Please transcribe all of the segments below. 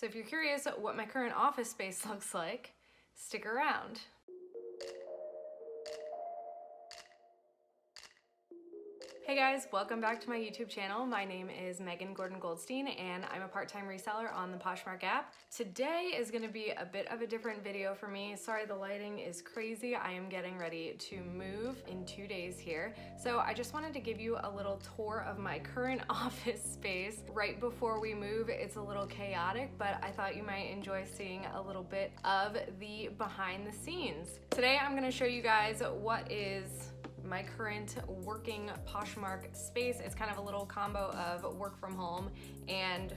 So if you're curious what my current office space looks like, stick around. Hey guys, welcome back to my YouTube channel. My name is Megan Gordon-Goldstein and I'm a part-time reseller on the Poshmark app. Today is gonna be a bit of a different video for me. Sorry, the lighting is crazy. I am getting ready to move in 2 days here. So I just wanted to give you a little tour of my current office space right before we move. It's a little chaotic, but I thought you might enjoy seeing a little bit of the behind the scenes. Today I'm gonna show you guys what is my current working Poshmark space. It's kind of a little combo of work from home and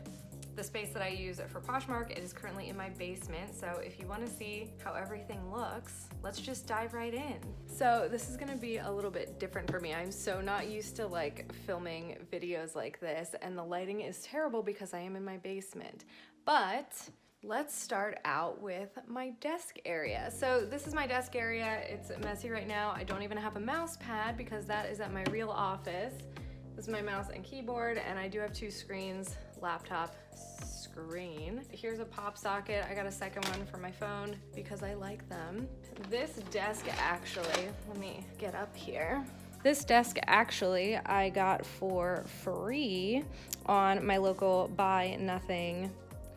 the space that I use for Poshmark. It is currently in my basement, so if you want to see how everything looks, let's just dive right in. So this is gonna be a little bit different for me. I'm so not used to like filming videos like this, and the lighting is terrible because I am in my basement. But let's start out with my desk area. So this is my desk area. It's messy right now. I don't even have a mouse pad because that is at my real office. This is my mouse and keyboard, and I do have 2 screens, laptop screen. Here's a pop socket. I got a second one for my phone because I like them. This desk actually, let me get up here. This desk actually I got for free on my local Buy Nothing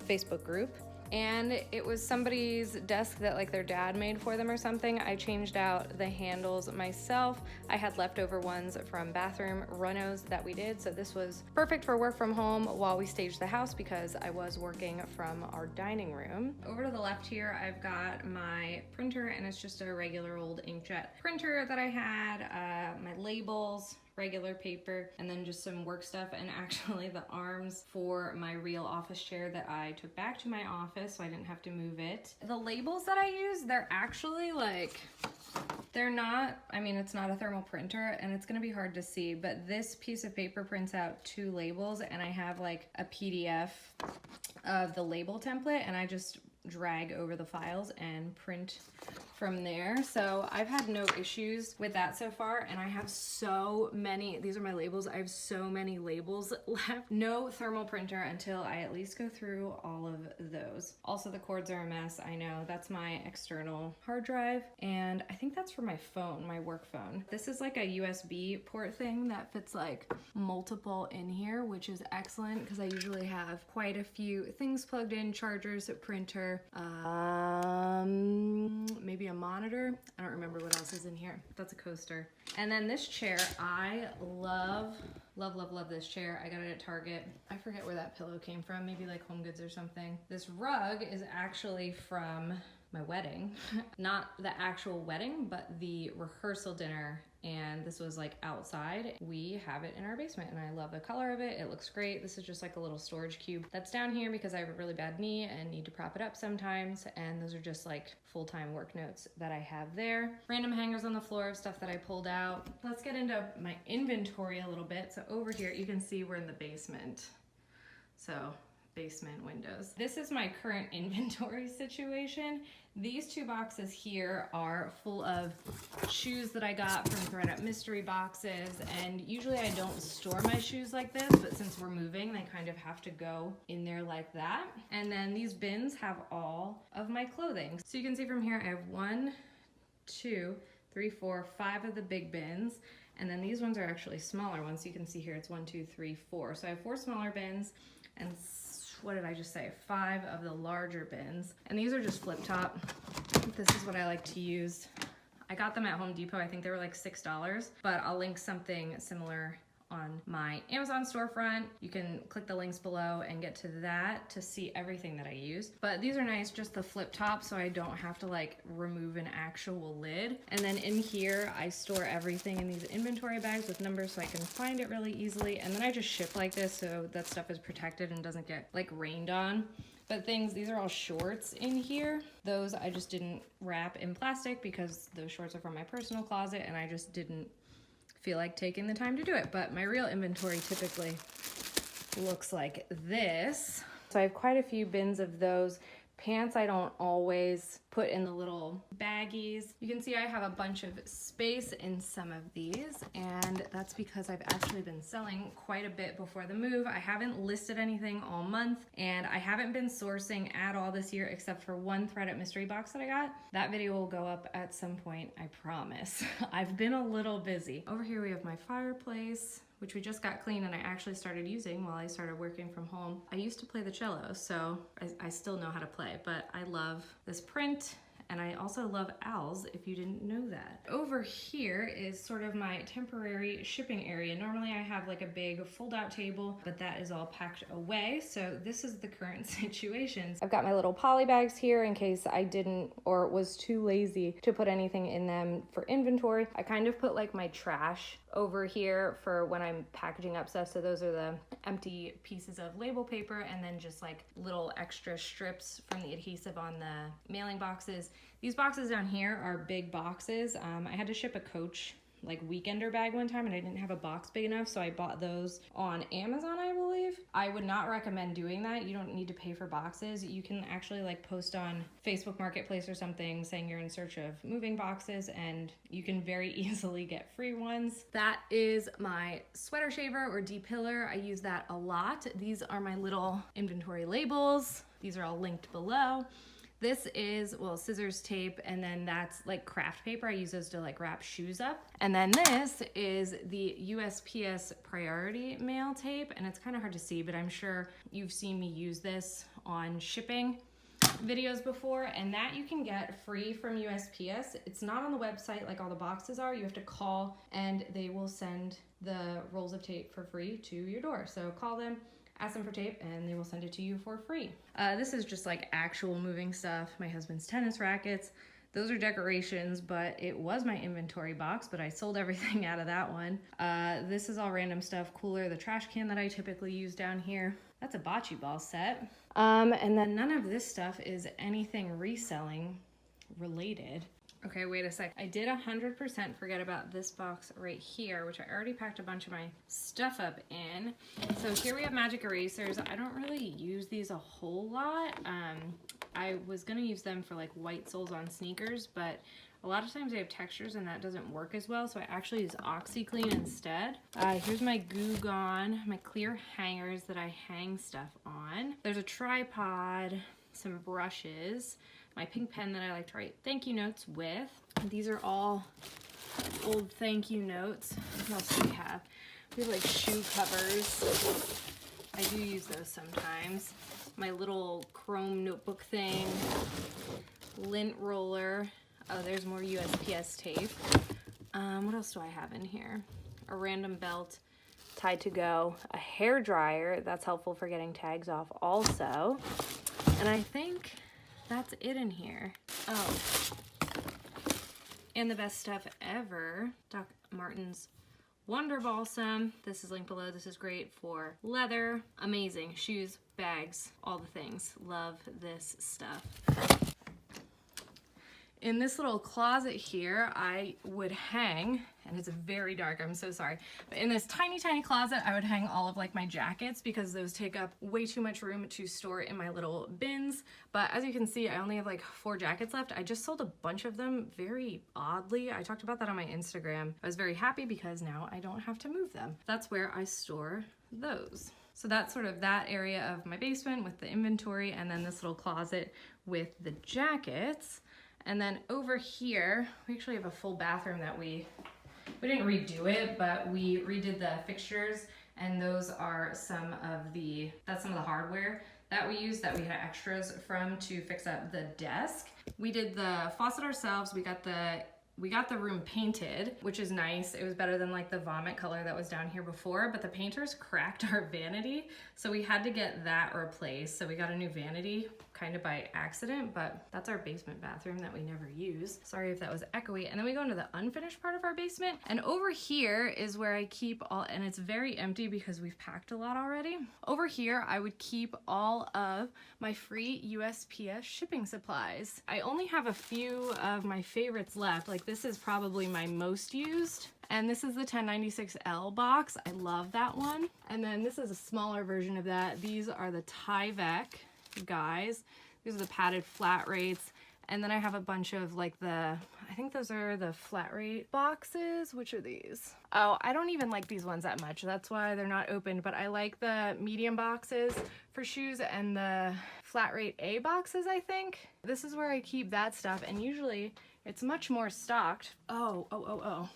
Facebook group. And it was somebody's desk that like their dad made for them or something. I changed out the handles myself. I had leftover ones from bathroom renos that we did, so this was perfect for work from home while we staged the house because I was working from our dining room. Over to the left here, I've got my printer, and it's just a regular old inkjet printer that I had, my labels, regular paper, and then just some work stuff, and actually the arms for my real office chair that I took back to my office so I didn't have to move it. The labels that I use, they're actually like, they're not, I mean, it's not a thermal printer and it's gonna be hard to see, but this piece of paper prints out 2 labels, and I have like a PDF of the label template, and I just drag over the files and print from there. So I've had no issues with that so far, and I have so many, these are my labels, I have so many labels left. No thermal printer until I at least go through all of those. Also, the cords are a mess, I know. That's my external hard drive, and I think that's for my phone, my work phone. This is like a USB port thing that fits like multiple in here, which is excellent because I usually have quite a few things plugged in, chargers, a printer, maybe a monitor. I don't remember what else is in here. That's a coaster. And then this chair, I love this chair. I got it at Target. I forget where that pillow came from, maybe like Home Goods or something. This rug is actually from my wedding. Not the actual wedding, but the rehearsal dinner, and this was like outside. We have it in our basement and I love the color of it. It looks great. This is just like a little storage cube that's down here because I have a really bad knee and need to prop it up sometimes, and those are just like full-time work notes that I have there. Random hangers on the floor of stuff that I pulled out. Let's get into my inventory a little bit. So over here you can see we're in the basement. So basement windows. This is my current inventory situation. These 2 boxes here are full of shoes that I got from THREDUP mystery boxes, and usually I don't store my shoes like this, but since we're moving, they kind of have to go in there like that. And then these bins have all of my clothing. So you can see from here, I have 1, 2, 3, 4, 5 of the big bins, and then these ones are actually smaller ones. You can see here it's 1, 2, 3, 4. So I have 4 smaller bins and what did I just say? 5 of the larger bins. And these are just flip top. This is what I like to use. I got them at Home Depot. I think they were like $6, but I'll link something similar on my Amazon storefront. You can click the links below and get to that to see everything that I use. But these are nice, just the flip top, so I don't have to like remove an actual lid. And then in here, I store everything in these inventory bags with numbers so I can find it really easily. And then I just ship like this so that stuff is protected and doesn't get like rained on. But these are all shorts in here. Those I just didn't wrap in plastic because those shorts are from my personal closet and I just didn't feel like taking the time to do it. But my real inventory typically looks like this. So I have quite a few bins of those. Pants I don't always put in the little baggies. You can see I have a bunch of space in some of these, and that's because I've actually been selling quite a bit before the move. I haven't listed anything all month, and I haven't been sourcing at all this year except for one THREDUP mystery box that I got. That video will go up at some point, I promise. I've been a little busy. Over here we have my fireplace, which we just got clean and I actually started using while I started working from home. I used to play the cello, so I still know how to play, but I love this print. And I also love owls, if you didn't know that. Over here is sort of my temporary shipping area. Normally I have like a big fold-out table, but that is all packed away. So this is the current situation. I've got my little poly bags here in case I didn't or was too lazy to put anything in them for inventory. I kind of put like my trash over here for when I'm packaging up stuff. So those are the empty pieces of label paper and then just like little extra strips from the adhesive on the mailing boxes. These boxes down here are big boxes. I had to ship a Coach like weekender bag one time and I didn't have a box big enough, so I bought those on Amazon, I believe. I would not recommend doing that. You don't need to pay for boxes. You can actually like post on Facebook Marketplace or something saying you're in search of moving boxes and you can very easily get free ones. That is my sweater shaver or depiller. I use that a lot. These are my little inventory labels. These are all linked below. This is, well, scissors, tape, and then that's like craft paper. I use those to like wrap shoes up. And then this is the USPS priority mail tape, and it's kind of hard to see, but I'm sure you've seen me use this on shipping videos before, and that you can get free from USPS. It's not on the website like all the boxes are. You have to call and they will send the rolls of tape for free to your door. So call them, ask them for tape, and they will send it to you for free. This is just like actual moving stuff. My husband's tennis rackets. Those are decorations, but it was my inventory box, but I sold everything out of that one. This is all random stuff. Cooler, the trash can that I typically use down here. That's a bocce ball set. And then none of this stuff is anything reselling related. Okay, wait a sec. I did 100% forget about this box right here, which I already packed a bunch of my stuff up in. So here we have magic erasers. I don't really use these a whole lot. I was gonna use them for like white soles on sneakers, but a lot of times they have textures and that doesn't work as well, so I actually use OxyClean instead. Here's my Goo Gone, my clear hangers that I hang stuff on. There's a tripod, some brushes, my pink pen that I like to write thank you notes with. These are all old thank you notes. What else do we have? We have like shoe covers. I do use those sometimes. My little chrome notebook thing, lint roller. Oh, there's more USPS tape. What else do I have in here? A random belt tied to go, a hair dryer. That's helpful for getting tags off also. And I think that's it in here. Oh, and the best stuff ever, Doc Martens Wonder Balsam. This is linked below. This is great for leather. Amazing. Shoes, bags, all the things. Love this stuff. In this little closet here, I would hang, and it's very dark, I'm so sorry, but in this tiny, tiny closet, I would hang all of like my jackets because those take up way too much room to store in my little bins. But as you can see, I only have like 4 jackets left. I just sold a bunch of them very oddly. I talked about that on my Instagram. I was very happy because now I don't have to move them. That's where I store those. So that's sort of that area of my basement with the inventory, and then this little closet with the jackets. And then over here, we actually have a full bathroom that we didn't redo it, but we redid the fixtures, and those are some of the hardware that we used that we had extras from to fix up the desk. We did the faucet ourselves. We got the room painted, which is nice. It was better than like the vomit color that was down here before, but the painters cracked our vanity, so we had to get that replaced. So we got a new vanity kind of by accident, but that's our basement bathroom that we never use. Sorry if that was echoey. And then we go into the unfinished part of our basement, and over here is where I keep all, and it's very empty because we've packed a lot already. Over here, I would keep all of my free USPS shipping supplies. I only have a few of my favorites left. Like this is probably my most used. And this is the 1096L box. I love that one. And then this is a smaller version of that. These are the Tyvek guys. These are the padded flat rates. And then I have a bunch of like I think those are the flat rate boxes. Which are these? Oh, I don't even like these ones that much. That's why they're not open, but I like the medium boxes for shoes and the flat rate A boxes, I think. This is where I keep that stuff, and usually it's much more stocked. Oh.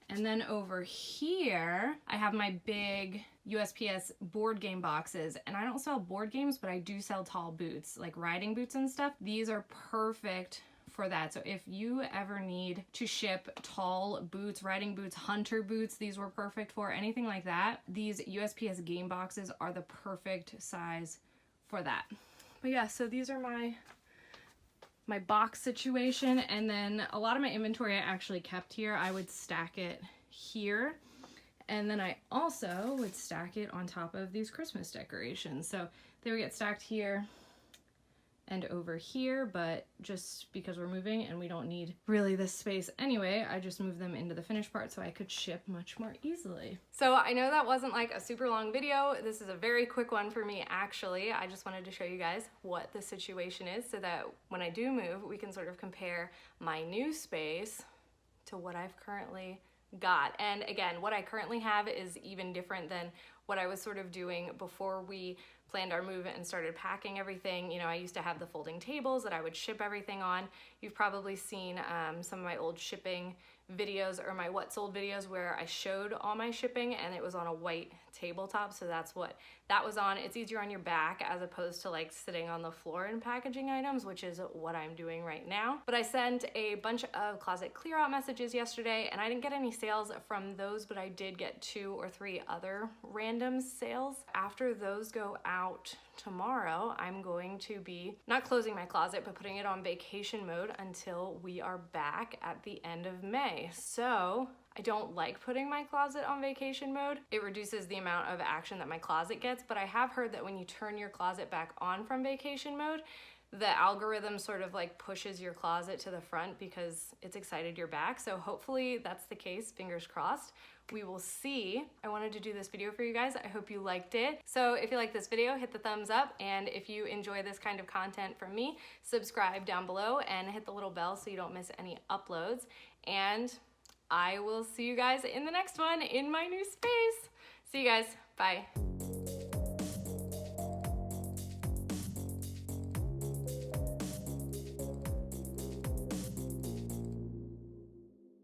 And then over here, I have my big USPS board game boxes. And I don't sell board games, but I do sell tall boots, like riding boots and stuff. These are perfect for that. So if you ever need to ship tall boots, riding boots, hunter boots, these were perfect for anything like that. These USPS game boxes are the perfect size for that. But yeah, so these are my box situation, and then a lot of my inventory I actually kept here. I would stack it here, and then I also would stack it on top of these Christmas decorations. So they would get stacked here and over here, but just because we're moving and we don't need really this space anyway, I just moved them into the finished part so I could ship much more easily. So I know that wasn't like a super long video. This is a very quick one for me, actually. I just wanted to show you guys what the situation is so that when I do move, we can sort of compare my new space to what I've currently got. And again, what I currently have is even different than what I was sort of doing before we planned our move and started packing everything. You know, I used to have the folding tables that I would ship everything on. You've probably seen some of my old shipping videos or my what sold videos where I showed all my shipping and it was on a white tabletop, so that's what that was on. It's easier on your back as opposed to like sitting on the floor and packaging items, which is what I'm doing right now. But I sent a bunch of closet clear out messages yesterday and I didn't get any sales from those, but I did get 2 or 3 other random sales. After those go out tomorrow, I'm going to be not closing my closet, but putting it on vacation mode until we are back at the end of May. So I don't like putting my closet on vacation mode. It reduces the amount of action that my closet gets, but I have heard that when you turn your closet back on from vacation mode, the algorithm sort of like pushes your closet to the front because it's excited you're back. So hopefully that's the case, fingers crossed. We will see. I wanted to do this video for you guys. I hope you liked it. So if you like this video, hit the thumbs up. And if you enjoy this kind of content from me, subscribe down below and hit the little bell so you don't miss any uploads. And I will see you guys in the next one in my new space. See you guys. Bye.